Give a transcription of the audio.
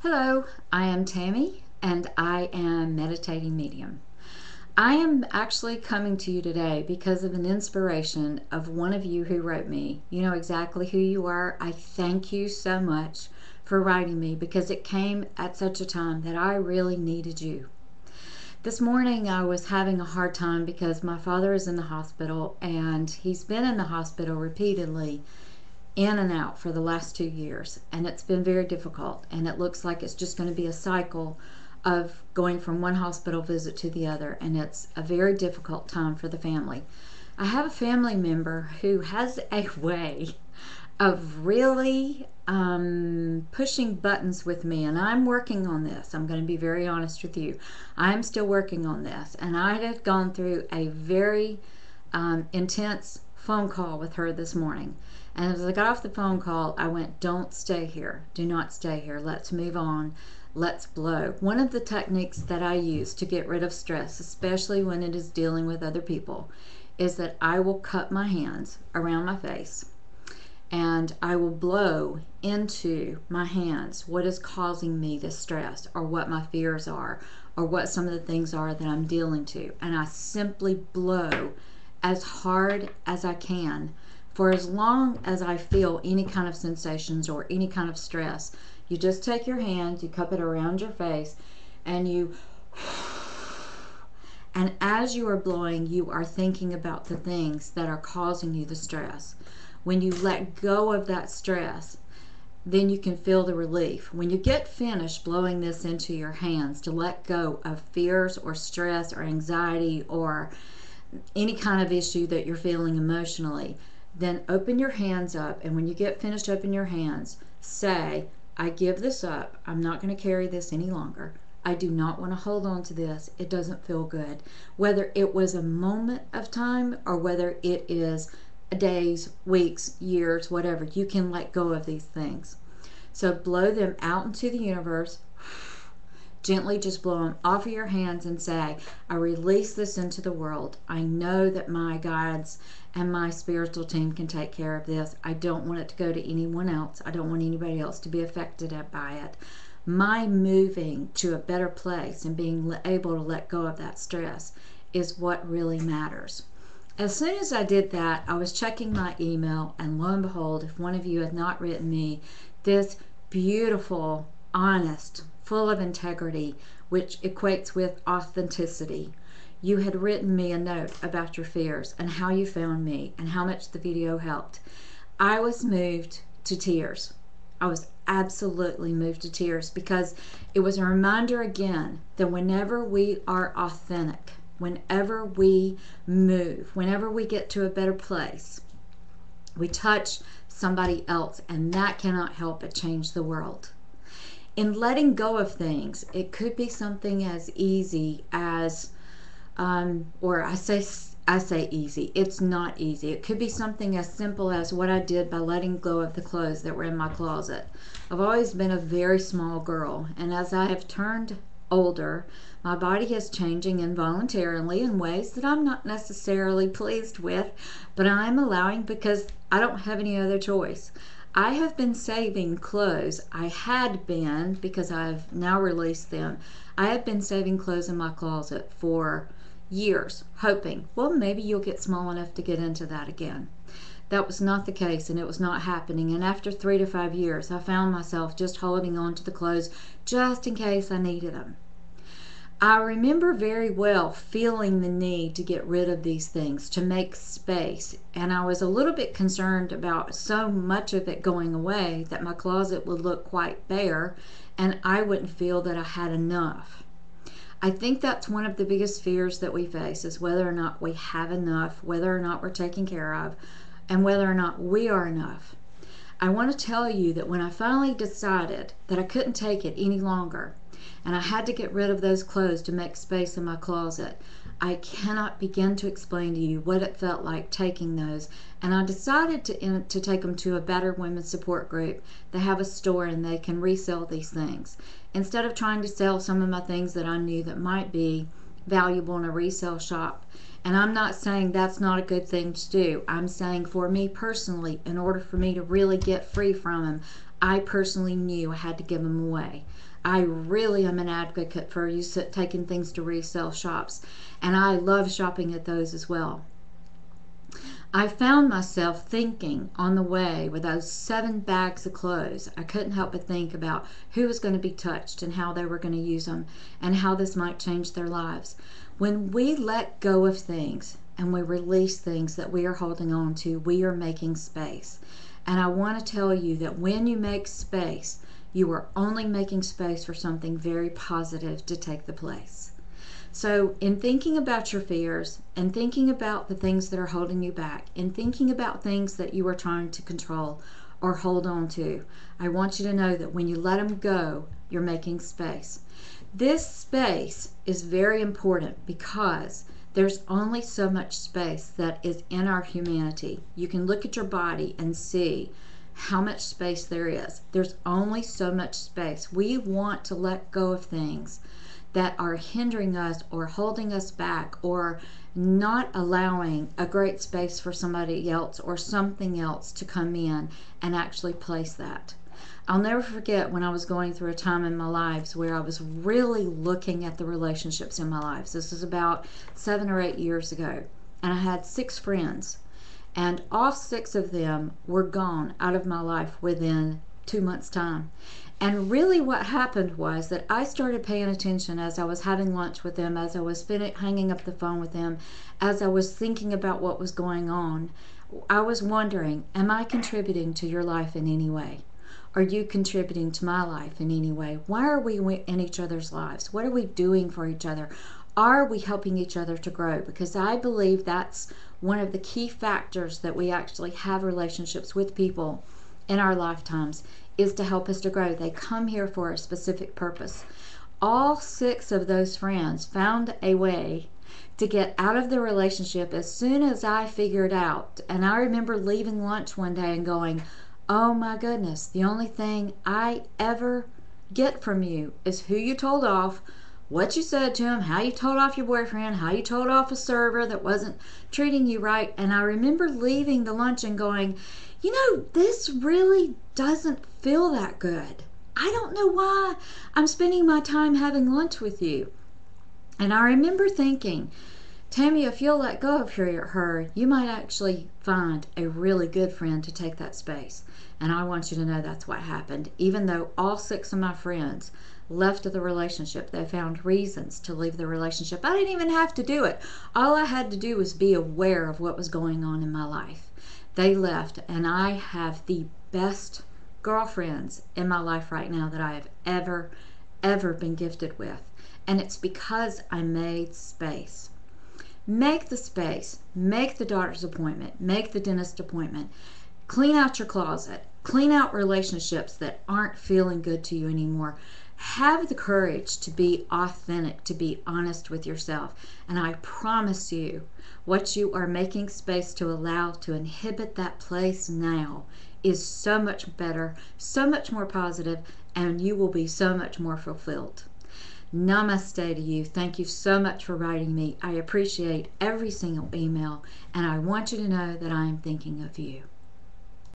Hello, I am Tammy and I am Meditating Medium. I am actually coming to you today because of an inspiration of one of you who wrote me. You know exactly who you are. I thank you so much for writing me because it came at such a time that I really needed you. This morning I was having a hard time because my father is in the hospital and he's been in the hospital repeatedly in and out for the last 2 years, and it's been very difficult, and it looks like it's just going to be a cycle of going from one hospital visit to the other, and it's a very difficult time for the family. I have a family member who has a way of really pushing buttons with me, and I'm working on this. I'm going to be very honest with you. I'm still working on this, and I have gone through a very intense phone call with her this morning. And as I got off the phone call, I went, don't stay here. Do not stay here. Let's move on. Let's blow. One of the techniques that I use to get rid of stress, especially when it is dealing with other people, is that I will cup my hands around my face and I will blow into my hands what is causing me the stress, or what my fears are, or what some of the things are that I'm dealing to. And I simply blow as hard as I can for as long as I feel any kind of sensations or any kind of stress. You just take your hand, you cup it around your face, and and as you are blowing, you are thinking about the things that are causing you the stress. When you let go of that stress, then you can feel the relief. When you get finished blowing this into your hands to let go of fears or stress or anxiety or any kind of issue that you're feeling emotionally, then open your hands up, and when you get finished open your hands, say, I give this up. I'm not going to carry this any longer. I do not want to hold on to this. It doesn't feel good. Whether it was a moment of time or whether it is days, weeks, years, whatever, you can let go of these things. So blow them out into the universe. Gently just blow them off of your hands and say, I release this into the world. I know that my guides and my spiritual team can take care of this. I don't want it to go to anyone else. I don't want anybody else to be affected by it. My moving to a better place and being able to let go of that stress is what really matters. As soon as I did that, I was checking my email, and lo and behold, if one of you had not written me this beautiful, honest, full of integrity, which equates with authenticity, you had written me a note about your fears and how you found me and how much the video helped. I was moved to tears. I was absolutely moved to tears because it was a reminder again that whenever we are authentic, whenever we move, whenever we get to a better place, we touch somebody else, and that cannot help but change the world. In letting go of things, it could be something as easy as, or I say easy, it's not easy. It could be something as simple as what I did by letting go of the clothes that were in my closet. I've always been a very small girl, and as I have turned older, my body is changing involuntarily in ways that I'm not necessarily pleased with, but I'm allowing because I don't have any other choice. I have been saving clothes. I had been, because I've now released them, I have been saving clothes in my closet for years, hoping, well, maybe you'll get small enough to get into that again. That was not the case, and it was not happening. And after 3 to 5 years, I found myself just holding on to the clothes just in case I needed them. I remember very well feeling the need to get rid of these things, to make space, and I was a little bit concerned about so much of it going away that my closet would look quite bare and I wouldn't feel that I had enough. I think that's one of the biggest fears that we face, is whether or not we have enough, whether or not we're taken care of, and whether or not we are enough. I want to tell you that when I finally decided that I couldn't take it any longer, and I had to get rid of those clothes to make space in my closet, I cannot begin to explain to you what it felt like taking those. And I decided to take them to a battered women's support group. They have a store and they can resell these things. Instead of trying to sell some of my things that I knew that might be valuable in a resale shop. And I'm not saying that's not a good thing to do. I'm saying for me personally, in order for me to really get free from them, I personally knew I had to give them away. I really am an advocate for you taking things to resale shops, and I love shopping at those as well. I found myself thinking on the way with those 7 bags of clothes. I couldn't help but think about who was going to be touched and how they were going to use them and how this might change their lives. When we let go of things and we release things that we are holding on to, we are making space. And I want to tell you that when you make space, you are only making space for something very positive to take the place. So in thinking about your fears and thinking about the things that are holding you back and thinking about things that you are trying to control or hold on to, I want you to know that when you let them go, you're making space. This space is very important because there's only so much space that is in our humanity. You can look at your body and see how much space there is. There's only so much space. We want to let go of things that are hindering us or holding us back or not allowing a great space for somebody else or something else to come in and actually place that. I'll never forget when I was going through a time in my lives where I was really looking at the relationships in my lives. This was about 7 or 8 years ago, and I had 6 friends, and all 6 of them were gone out of my life within 2 months' time. And really what happened was that I started paying attention as I was having lunch with them, as I was hanging up the phone with them, as I was thinking about what was going on. I was wondering, am I contributing to your life in any way? Are you contributing to my life in any way? Why are we in each other's lives? What are we doing for each other? Are we helping each other to grow? Because I believe that's one of the key factors that we actually have relationships with people in our lifetimes, is to help us to grow. They come here for a specific purpose. All 6 of those friends found a way to get out of the relationship as soon as I figured out. And I remember leaving lunch one day and going, oh my goodness, the only thing I ever get from you is who you told off, what you said to him, how you told off your boyfriend, how you told off a server that wasn't treating you right. And I remember leaving the lunch and going, you know, this really doesn't feel that good. I don't know why I'm spending my time having lunch with you. And I remember thinking, Tammy, if you'll let go of her, you might actually find a really good friend to take that space. And I want you to know that's what happened. Even though all 6 of my friends left the relationship, they found reasons to leave the relationship. I didn't even have to do it. All I had to do was be aware of what was going on in my life. They left, and I have the best girlfriends in my life right now that I have ever been gifted with. And it's because I made space. Make the space. Make the doctor's appointment. Make the dentist appointment. Clean out your closet. Clean out relationships that aren't feeling good to you anymore. Have the courage to be authentic, to be honest with yourself. And I promise you, what you are making space to allow to inhabit that place now is so much better, so much more positive, and you will be so much more fulfilled. Namaste to you. Thank you so much for writing me. I appreciate every single email, and I want you to know that I am thinking of you.